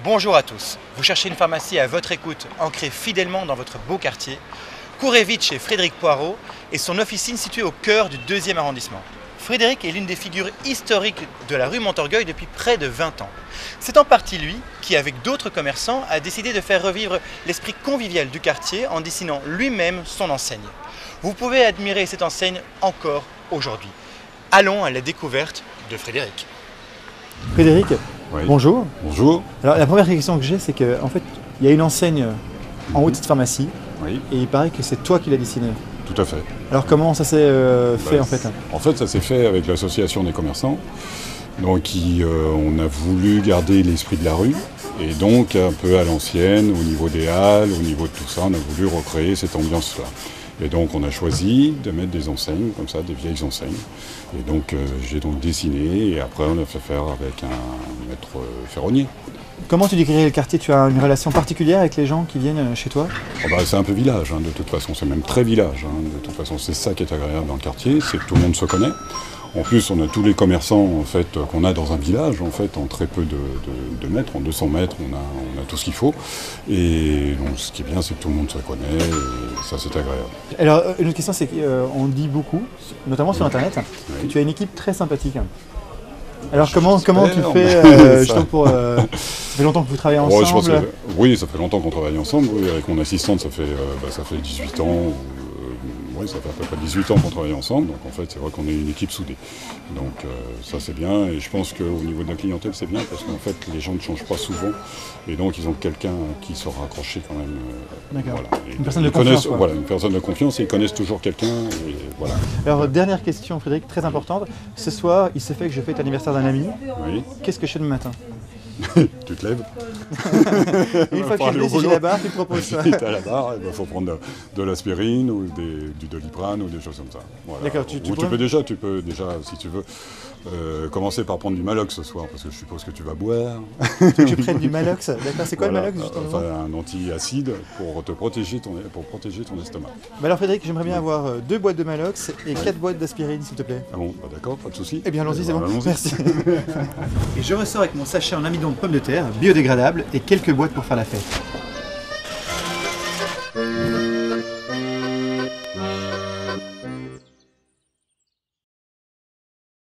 Bonjour à tous, vous cherchez une pharmacie à votre écoute, ancrée fidèlement dans votre beau quartier? Courez vite chez Frédéric Poirot et son officine située au cœur du 2e arrondissement. Frédéric est l'une des figures historiques de la rue Montorgueil depuis près de 20 ans. C'est en partie lui qui, avec d'autres commerçants, a décidé de faire revivre l'esprit convivial du quartier en dessinant lui-même son enseigne. Vous pouvez admirer cette enseigne encore aujourd'hui. Allons à la découverte de Frédéric. Frédéric, Oui. bonjour. Bonjour. Alors la première question que j'ai, c'est qu'en fait, il y a une enseigne en haut de cette pharmacie Oui, et il paraît que c'est toi qui l'as dessinée. tout à fait. Alors comment ça s'est fait en fait? En fait, ça s'est fait avec l'association des commerçants. Donc, on a voulu garder l'esprit de la rue. Et donc, un peu à l'ancienne, au niveau des halles, au niveau de tout ça, on a voulu recréer cette ambiance-là. Et donc, on a choisi de mettre des enseignes, comme ça, des vieilles enseignes. Et donc, j'ai donc dessiné, et après, on a fait faire avec un maître ferronnier. Comment tu décrirais le quartier? Tu as une relation particulière avec les gens qui viennent chez toi? Oh bah, c'est un peu village, hein, de toute façon, c'est même très village. Hein, de toute façon, c'est ça qui est agréable dans le quartier, c'est que tout le monde se connaît. En plus, on a tous les commerçants en fait, qu'on a dans un village, en fait, en très peu de mètres, en 200 mètres, on a tout ce qu'il faut. Et donc, ce qui est bien, c'est que tout le monde se connaît, et ça, c'est agréable. Alors une autre question, c'est qu'on dit beaucoup, notamment sur internet, que tu as une équipe très sympathique. Alors comment tu fais justement pour... ça fait longtemps que vous travaillez ensemble? Je pense que, oui, ça fait longtemps qu'on travaille ensemble. Oui, avec mon assistante, ça fait 18 ans. Oui, ça fait à peu près 18 ans qu'on travaille ensemble, donc en fait c'est vrai qu'on est une équipe soudée. Donc ça c'est bien, et je pense qu'au niveau de la clientèle c'est bien, parce qu'en fait les gens ne changent pas souvent, et donc ils ont quelqu'un qui sera accroché quand même. D'accord. Voilà. Une personne de confiance. Voilà, une personne de confiance, et ils connaissent toujours quelqu'un, et voilà. Alors dernière question Frédéric, très importante. Ce soir, il se fait que je fête l'anniversaire d'un ami. Oui. Qu'est-ce que je fais demain matin? Tu te lèves. Une fois que je l'ai, si j'ai la barre, tu proposes ça. Tu à la barre, il faut prendre de l'aspirine ou du Doliprane ou des choses comme ça. Voilà. D'accord, Tu peux déjà, si tu veux, commencer par prendre du Malox ce soir, parce que je suppose que tu vas boire. Tu veux que je prenne du Malox? D'accord, c'est quoi Voilà, le Malox justement? enfin, un anti-acide pour protéger ton estomac. Bah alors Frédéric, j'aimerais bien avoir 2 boîtes de Malox et 4 boîtes d'aspirine s'il te plaît. Ah bon, bah d'accord, pas de souci. Eh bien allons-y, c'est bon. Allons-y. Merci. Et je ressors avec mon sachet en amidon de pommes de terre, biodégradable, et quelques boîtes pour faire la fête.